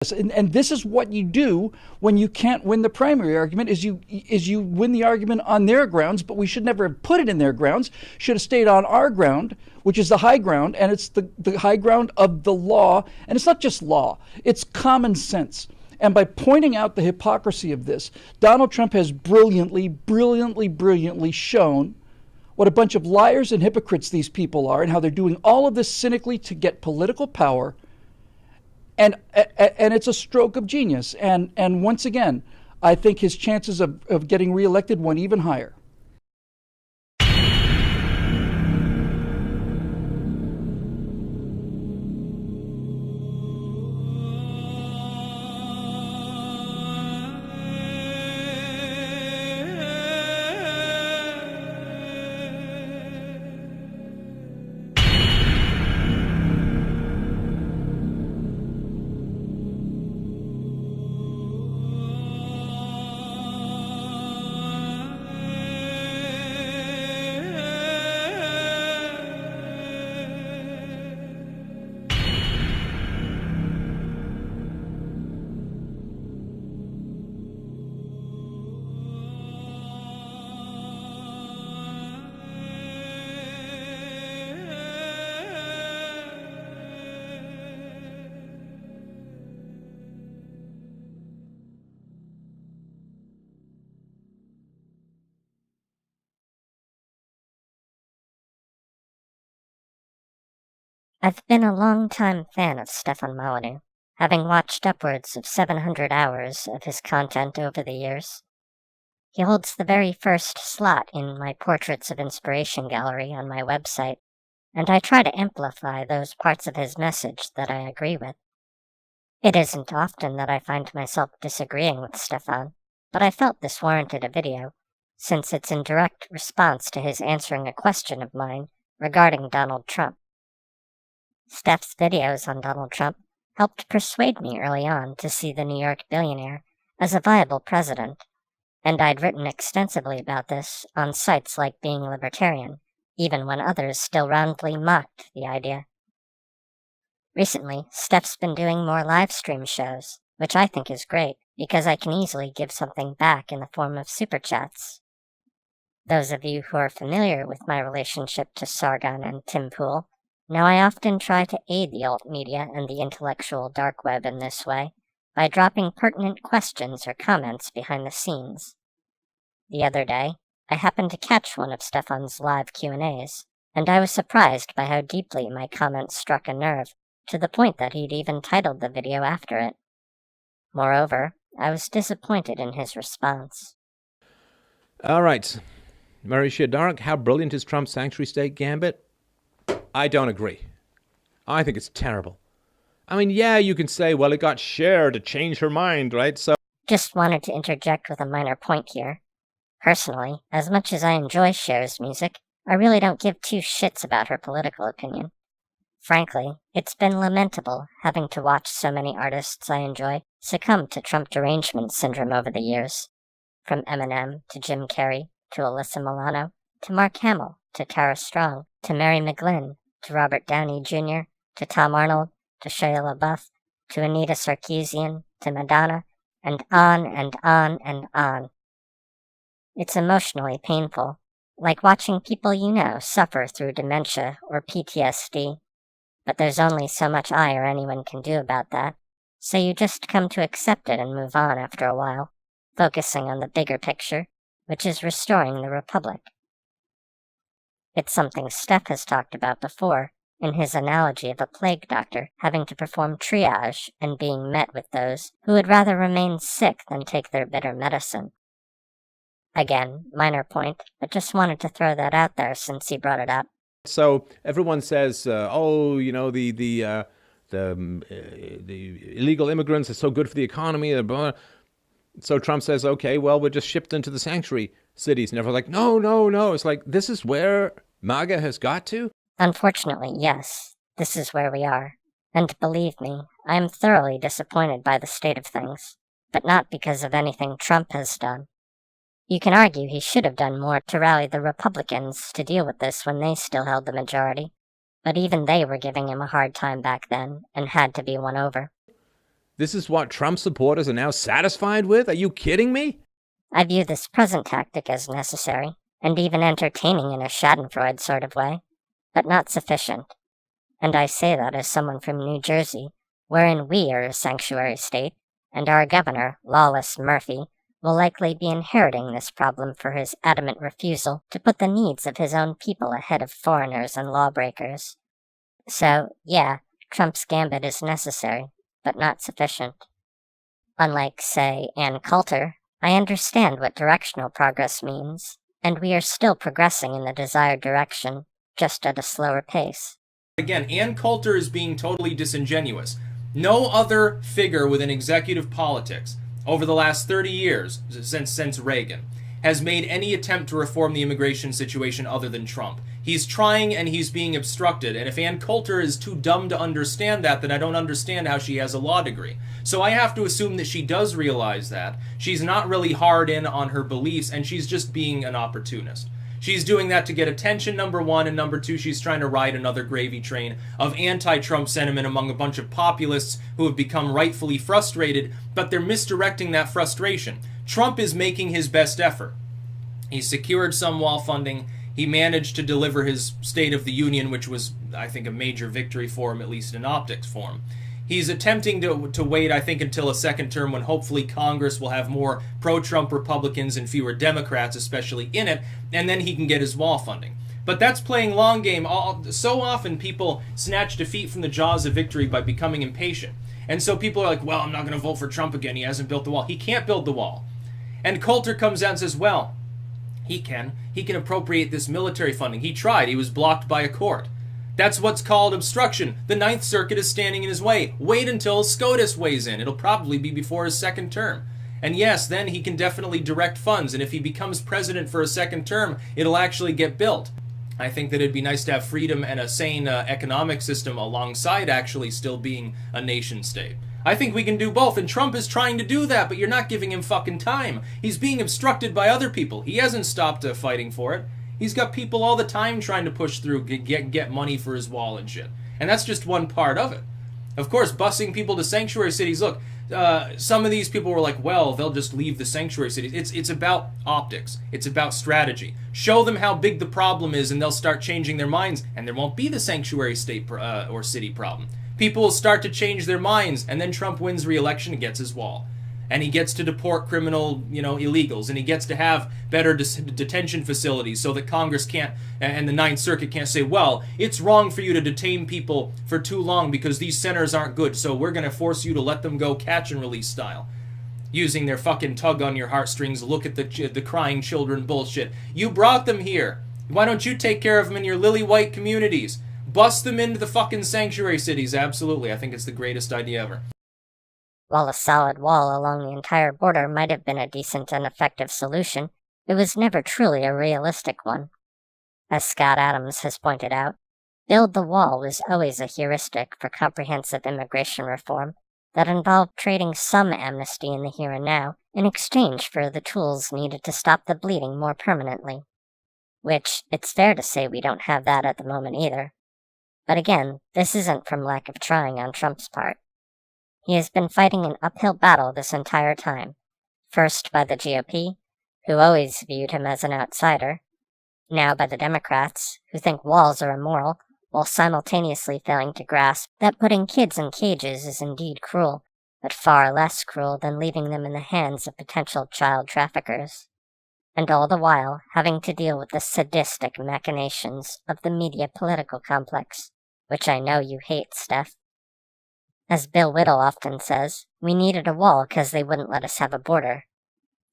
And this is what you do when you can't win the primary argument, is you win the argument on their grounds, but we should never have put it in their grounds. Should have stayed on our ground, which is the high ground, and it's the high ground of the law. And it's not just law, it's common sense. And by pointing out the hypocrisy of this, Donald Trump has brilliantly shown what a bunch of liars and hypocrites these people are, and how they're doing all of this cynically to get political power. And it's a stroke of genius. And once again, I think his chances of getting reelected went even higher. I've been a long-time fan of Stefan Molyneux, having watched upwards of 700 hours of his content over the years. He holds the very first slot in my Portraits of Inspiration gallery on my website, and I try to amplify those parts of his message that I agree with. It isn't often that I find myself disagreeing with Stefan, but I felt this warranted a video, since it's in direct response to his answering a question of mine regarding Donald Trump. Stef's videos on Donald Trump helped persuade me early on to see the New York billionaire as a viable president, and I'd written extensively about this on sites like Being Libertarian, even when others still roundly mocked the idea. Recently, Stef's been doing more livestream shows, which I think is great, because I can easily give something back in the form of super chats. Those of you who are familiar with my relationship to Sargon and Tim Pool know I often try to aid the alt media and the intellectual dark web in this way by dropping pertinent questions or comments behind the scenes. The other day, I happened to catch one of Stefan's live Q&As, and I was surprised by how deeply my comments struck a nerve, to the point that he'd even titled the video after it. Moreover, I was disappointed in his response. All right. Marisha Dark, how brilliant is Trump's sanctuary state gambit? I don't agree. I think it's terrible. I mean, yeah, you can say, well, it got Cher to change her mind, right? So, just wanted to interject with a minor point here. Personally, as much as I enjoy Cher's music, I really don't give two shits about her political opinion. Frankly, it's been lamentable having to watch so many artists I enjoy succumb to Trump derangement syndrome over the years. From Eminem to Jim Carrey to Alyssa Milano to Mark Hamill to Tara Strong to Mary McGlynn to Robert Downey Jr. to Tom Arnold to Shia LaBeouf to Anita Sarkeesian to Madonna, and on and on and on. It's emotionally painful, like watching people you know suffer through dementia or PTSD. But there's only so much I or anyone can do about that, so you just come to accept it and move on after a while, focusing on the bigger picture, which is restoring the Republic. It's something Stef has talked about before, in his analogy of a plague doctor having to perform triage and being met with those who would rather remain sick than take their bitter medicine. Again, minor point, but just wanted to throw that out there since he brought it up. So everyone says, oh, you know, the illegal immigrants are so good for the economy. Blah. So Trump says, okay, well, we're just shipped into the sanctuary cities. And everyone's like, no. It's like, this is where MAGA has got to? Unfortunately, yes. This is where we are. And believe me, I am thoroughly disappointed by the state of things. But not because of anything Trump has done. You can argue he should have done more to rally the Republicans to deal with this when they still held the majority. But even they were giving him a hard time back then, and had to be won over. This is what Trump supporters are now satisfied with? Are you kidding me? I view this present tactic as necessary, and even entertaining in a schadenfreude sort of way, but not sufficient. And I say that as someone from New Jersey, wherein we are a sanctuary state, and our governor, Lawless Murphy, will likely be inheriting this problem for his adamant refusal to put the needs of his own people ahead of foreigners and lawbreakers. So, yeah, Trump's gambit is necessary, but not sufficient. Unlike, say, Ann Coulter, I understand what directional progress means, and we are still progressing in the desired direction, just at a slower pace. Again, Ann Coulter is being totally disingenuous. No other figure within executive politics over the last 30 years, since Reagan, has made any attempt to reform the immigration situation other than Trump. He's trying and he's being obstructed, and if Ann Coulter is too dumb to understand that, then I don't understand how she has a law degree. So I have to assume that she does realize that. She's not really hard in on her beliefs, and she's just being an opportunist. She's doing that to get attention, number one, and number two, she's trying to ride another gravy train of anti-Trump sentiment among a bunch of populists who have become rightfully frustrated, but they're misdirecting that frustration. Trump is making his best effort. He secured some wall funding. He managed to deliver his State of the Union, which was, I think, a major victory for him, at least in optics for him. He's attempting to wait, I think, until a second term when hopefully Congress will have more pro-Trump Republicans and fewer Democrats, especially in it, and then he can get his wall funding. But that's playing long game. So often people snatch defeat from the jaws of victory by becoming impatient. And so people are like, well, I'm not going to vote for Trump again. He hasn't built the wall. He can't build the wall. And Coulter comes out and says, well, he can appropriate this military funding. He tried. He was blocked by a court. That's what's called obstruction. The Ninth Circuit is standing in his way. Wait until SCOTUS weighs in. It'll probably be before his second term. And yes, then he can definitely direct funds, and if he becomes president for a second term, it'll actually get built. I think that it'd be nice to have freedom and a sane economic system alongside actually still being a nation state. I think we can do both, and Trump is trying to do that, but you're not giving him fucking time. He's being obstructed by other people. He hasn't stopped fighting for it. He's got people all the time trying to push through, get money for his wall and shit. And that's just one part of it. Of course, busing people to sanctuary cities. Look, some of these people were like, well, they'll just leave the sanctuary cities. It's about optics. It's about strategy. Show them how big the problem is and they'll start changing their minds, and there won't be the sanctuary state or city problem. People will start to change their minds, and then Trump wins re-election and gets his wall. And he gets to deport criminal, illegals, and he gets to have better detention facilities so that Congress can't, and the Ninth Circuit can't say, well, it's wrong for you to detain people for too long because these centers aren't good, so we're going to force you to let them go catch and release style. Using their fucking tug on your heartstrings, look at the crying children bullshit. You brought them here. Why don't you take care of them in your lily white communities? Bust them into the fucking sanctuary cities. Absolutely. I think it's the greatest idea ever. While a solid wall along the entire border might have been a decent and effective solution, it was never truly a realistic one. As Scott Adams has pointed out, build the wall was always a heuristic for comprehensive immigration reform that involved trading some amnesty in the here and now in exchange for the tools needed to stop the bleeding more permanently. Which, it's fair to say we don't have that at the moment either. But again, this isn't from lack of trying on Trump's part. He has been fighting an uphill battle this entire time, first by the GOP, who always viewed him as an outsider, now by the Democrats, who think walls are immoral, while simultaneously failing to grasp that putting kids in cages is indeed cruel, but far less cruel than leaving them in the hands of potential child traffickers. And all the while having to deal with the sadistic machinations of the media political complex, which I know you hate, Stef. As Bill Whittle often says, we needed a wall because they wouldn't let us have a border.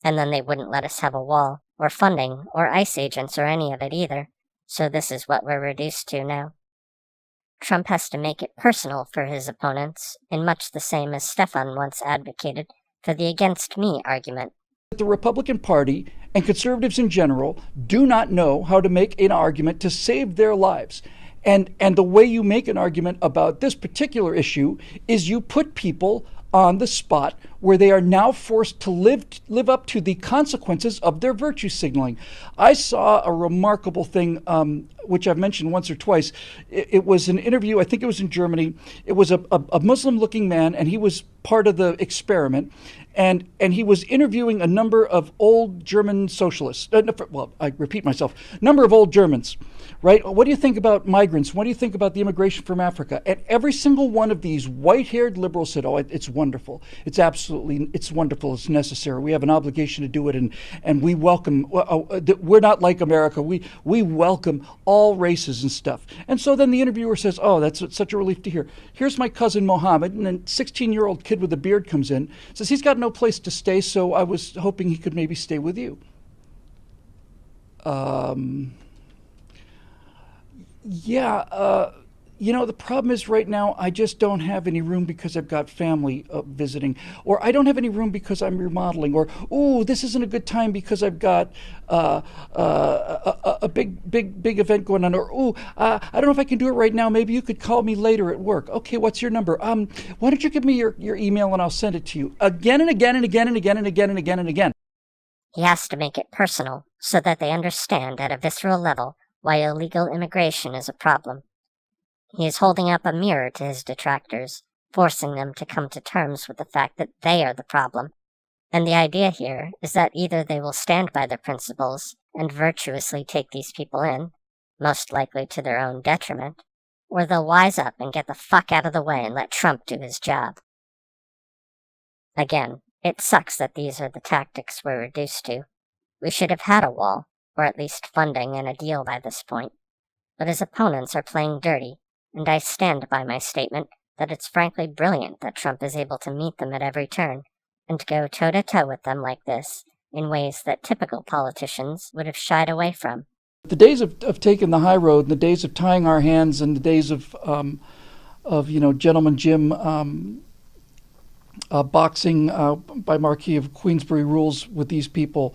And then they wouldn't let us have a wall, or funding, or ICE agents, or any of it either. So this is what we're reduced to now. Trump has to make it personal for his opponents, in much the same as Stefan once advocated for the against me argument. The Republican Party and conservatives in general do not know how to make an argument to save their lives. And the way you make an argument about this particular issue is you put people on the spot where they are now forced to live up to the consequences of their virtue signaling. I saw a remarkable thing, which I've mentioned once or twice. It was an interview, I think it was in Germany. It was a Muslim-looking man, and he was part of the experiment. And he was interviewing a number of old German socialists. Well, I repeat myself, number of old Germans, right? What do you think about migrants? What do you think about the immigration from Africa? And every single one of these white-haired liberals said, oh, it's wonderful. It's wonderful. It's necessary. We have an obligation to do it. And we welcome, we're not like America. We welcome all races and stuff. And so then the interviewer says, oh, that's such a relief to hear. Here's my cousin Mohammed. And then 16-year-old kid with a beard comes in, says he's got no place to stay, so I was hoping he could maybe stay with you. The problem is right now I just don't have any room because I've got family visiting, or I don't have any room because I'm remodeling, or, oh, this isn't a good time because I've got a big event going on, or, oh, I don't know if I can do it right now. Maybe you could call me later at work. Okay, what's your number? Why don't you give me your email and I'll send it to you. Again and again and again and again and again and again and again. He has to make it personal so that they understand at a visceral level why illegal immigration is a problem. He is holding up a mirror to his detractors, forcing them to come to terms with the fact that they are the problem. And the idea here is that either they will stand by their principles and virtuously take these people in, most likely to their own detriment, or they'll wise up and get the fuck out of the way and let Trump do his job. Again, it sucks that these are the tactics we're reduced to. We should have had a wall, or at least funding and a deal by this point. But his opponents are playing dirty, and I stand by my statement that it's frankly brilliant that Trump is able to meet them at every turn, and go toe-to-toe with them like this, in ways that typical politicians would have shied away from. The days of taking the high road, the days of tying our hands, and the days of Gentleman Jim boxing by Marquis of Queensberry rules with these people,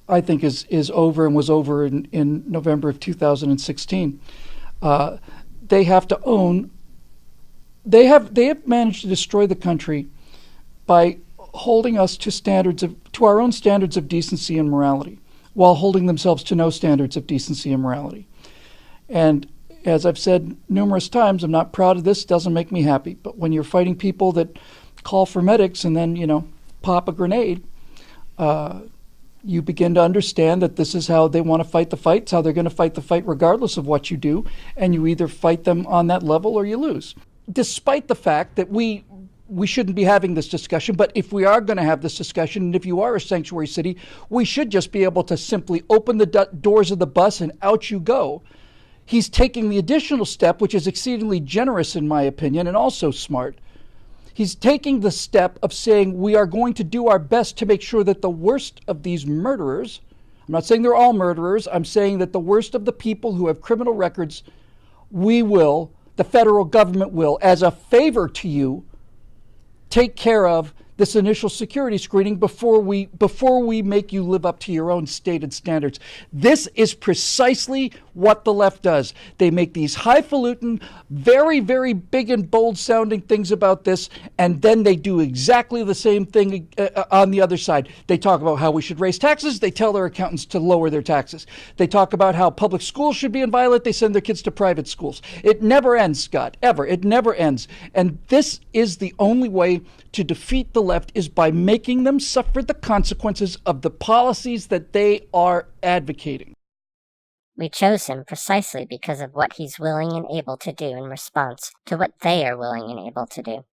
I think is over, and was over in November of 2016. They have to own. They have managed to destroy the country by holding us to our own standards of decency and morality, while holding themselves to no standards of decency and morality. And as I've said numerous times, I'm not proud of this. It doesn't make me happy. But when you're fighting people that call for medics and then pop a grenade, you begin to understand that this is how they want to fight the fight. It's how they're going to fight the fight regardless of what you do. And you either fight them on that level or you lose. Despite the fact that we shouldn't be having this discussion, but if we are going to have this discussion, and if you are a sanctuary city, we should just be able to simply open the doors of the bus and out you go. He's taking the additional step, which is exceedingly generous in my opinion, and also smart. He's taking the step of saying we are going to do our best to make sure that the worst of these murderers, I'm not saying they're all murderers, I'm saying that the worst of the people who have criminal records, the federal government will, as a favor to you, take care of this initial security screening before we make you live up to your own stated standards. This is precisely what the left does. They make these highfalutin, very, very big and bold sounding things about this, and then they do exactly the same thing on the other side. They talk about how we should raise taxes. They tell their accountants to lower their taxes. They talk about how public schools should be inviolate. They send their kids to private schools. It never ends, Scott, ever. It never ends. And this is the only way to defeat the left, is by making them suffer the consequences of the policies that they are advocating. We chose him precisely because of what he's willing and able to do in response to what they are willing and able to do.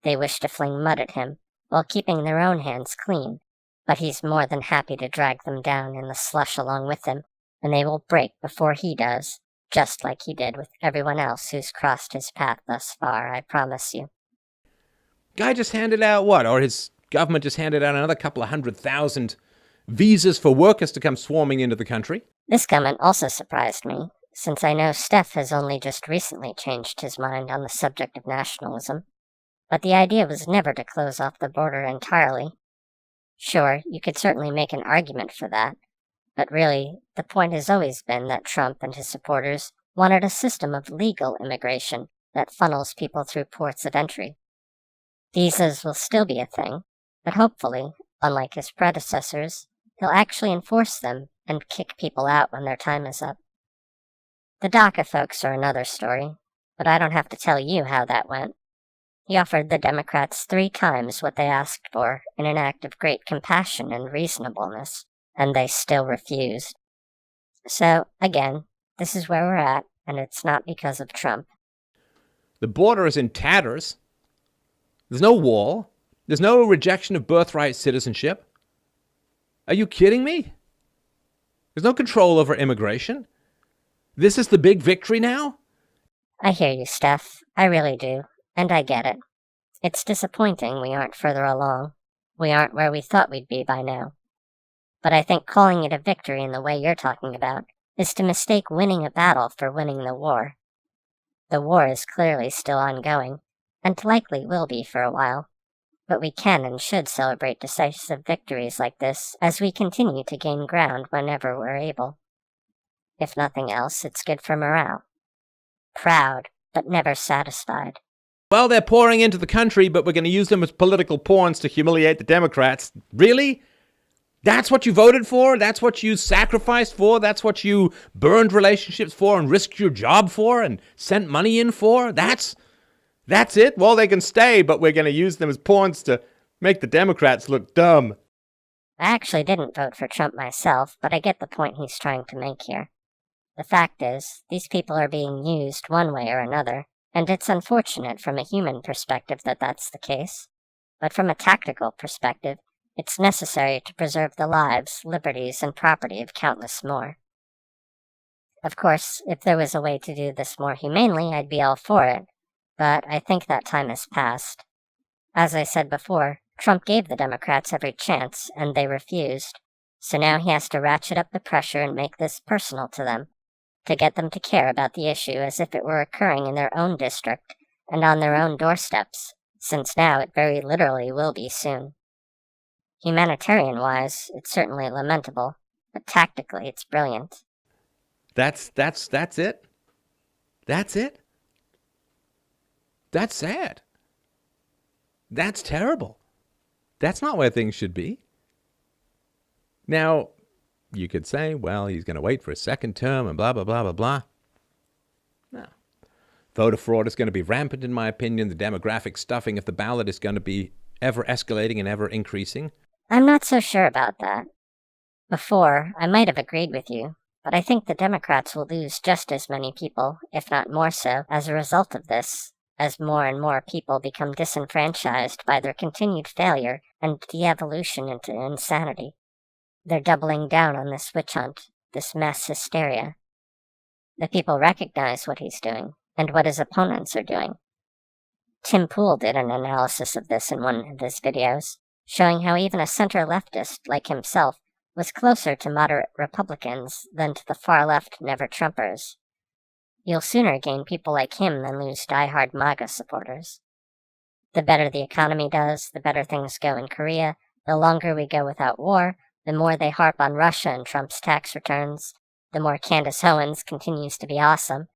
They wish to fling mud at him while keeping their own hands clean, but he's more than happy to drag them down in the slush along with him, and they will break before he does, just like he did with everyone else who's crossed his path thus far, I promise you. Guy just handed out what? Or his government just handed out another couple of 100,000 visas for workers to come swarming into the country? This comment also surprised me, since I know Stef has only just recently changed his mind on the subject of nationalism. But the idea was never to close off the border entirely. Sure, you could certainly make an argument for that, but really, the point has always been that Trump and his supporters wanted a system of legal immigration that funnels people through ports of entry. Visas will still be a thing, but hopefully, unlike his predecessors, he'll actually enforce them and kick people out when their time is up. The DACA folks are another story, but I don't have to tell you how that went. He offered the Democrats 3 times what they asked for in an act of great compassion and reasonableness, and they still refused. So, again, this is where we're at, and it's not because of Trump. The border is in tatters. There's no wall. There's no rejection of birthright citizenship. Are you kidding me? There's no control over immigration. This is the big victory now? I hear you, Stef. I really do, and I get it. It's disappointing we aren't further along. We aren't where we thought we'd be by now. But I think calling it a victory in the way you're talking about is to mistake winning a battle for winning the war. The war is clearly still ongoing, and likely will be for a while. But we can and should celebrate decisive victories like this as we continue to gain ground whenever we're able. If nothing else, it's good for morale. Proud, but never satisfied. Well, they're pouring into the country, but we're going to use them as political pawns to humiliate the Democrats. Really? That's what you voted for? That's what you sacrificed for? That's what you burned relationships for and risked your job for and sent money in for? That's it? Well, they can stay, but we're going to use them as pawns to make the Democrats look dumb. I actually didn't vote for Trump myself, but I get the point he's trying to make here. The fact is, these people are being used one way or another, and it's unfortunate from a human perspective that that's the case. But from a tactical perspective, it's necessary to preserve the lives, liberties, and property of countless more. Of course, if there was a way to do this more humanely, I'd be all for it, but I think that time has passed. As I said before, Trump gave the Democrats every chance, and they refused, so now he has to ratchet up the pressure and make this personal to them, to get them to care about the issue as if it were occurring in their own district and on their own doorsteps, since now it very literally will be soon. Humanitarian-wise, it's certainly lamentable, but tactically it's brilliant. That's it? That's it? That's sad. That's terrible. That's not where things should be. Now, you could say, well, he's going to wait for a second term and blah, blah, blah, blah, blah. No. Voter fraud is going to be rampant, in my opinion. The demographic stuffing of the ballot is going to be ever escalating and ever increasing. I'm not so sure about that. Before, I might have agreed with you, but I think the Democrats will lose just as many people, if not more so, as a result of this, as more and more people become disenfranchised by their continued failure and de-evolution into insanity. They're doubling down on this witch hunt, this mass hysteria. The people recognize what he's doing, and what his opponents are doing. Tim Pool did an analysis of this in one of his videos, showing how even a center leftist like himself was closer to moderate Republicans than to the far-left never-Trumpers. You'll sooner gain people like him than lose die-hard MAGA supporters. The better the economy does, the better things go in Korea, the longer we go without war, the more they harp on Russia and Trump's tax returns, the more Candace Owens continues to be awesome,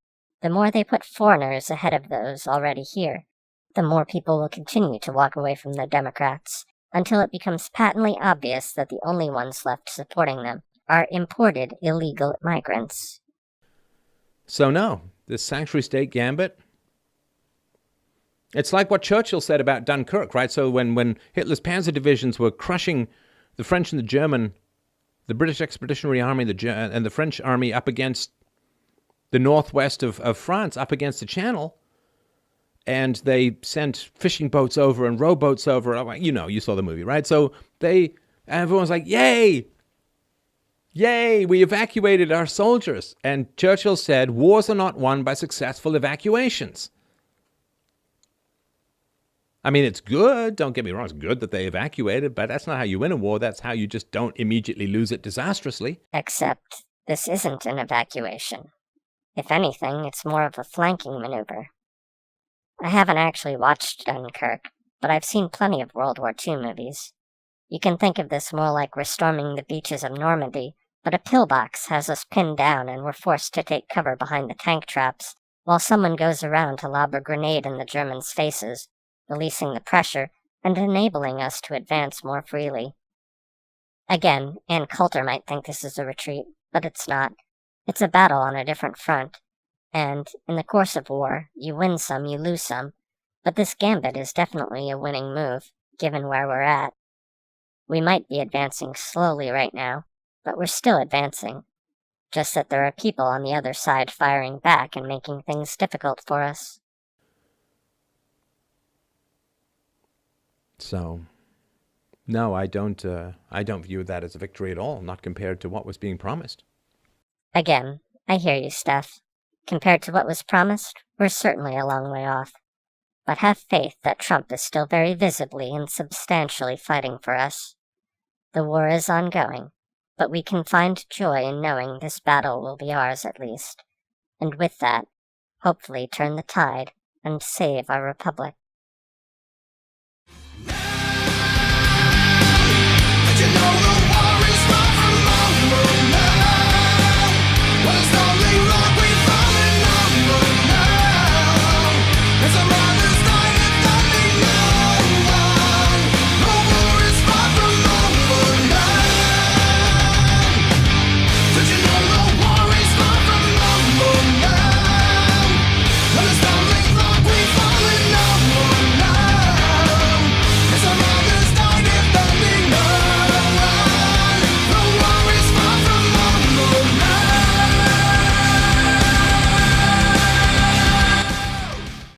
the more they put foreigners ahead of those already here, the more people will continue to walk away from the Democrats, until it becomes patently obvious that the only ones left supporting them are imported illegal migrants. So no, this sanctuary state gambit, it's like what Churchill said about Dunkirk, right? So when Hitler's panzer divisions were crushing the French and the German, the British Expeditionary Army and the French army up against the northwest of France, up against the Channel, and they sent fishing boats over and rowboats over. You saw the movie, right? So everyone's like, yay! Yay, we evacuated our soldiers. And Churchill said, wars are not won by successful evacuations. I mean, it's good, don't get me wrong, it's good that they evacuated, but that's not how you win a war. That's how you just don't immediately lose it disastrously. Except, this isn't an evacuation. If anything, it's more of a flanking maneuver. I haven't actually watched Dunkirk, but I've seen plenty of World War II movies. You can think of this more like we're storming the beaches of Normandy, but a pillbox has us pinned down and we're forced to take cover behind the tank traps, while someone goes around to lob a grenade in the Germans' faces, releasing the pressure and enabling us to advance more freely. Again, Ann Coulter might think this is a retreat, but it's not. It's a battle on a different front, and, in the course of war, you win some, you lose some, but this Gambit is definitely a winning move, given where we're at. We might be advancing slowly right now, but we're still advancing. Just that there are people on the other side firing back and making things difficult for us. So, no, I don't view that as a victory at all, not compared to what was being promised. Again, I hear you, Stef. Compared to what was promised, we're certainly a long way off. But have faith that Trump is still very visibly and substantially fighting for us. The war is ongoing, but we can find joy in knowing this battle will be ours at least, and with that, hopefully turn the tide and save our republic.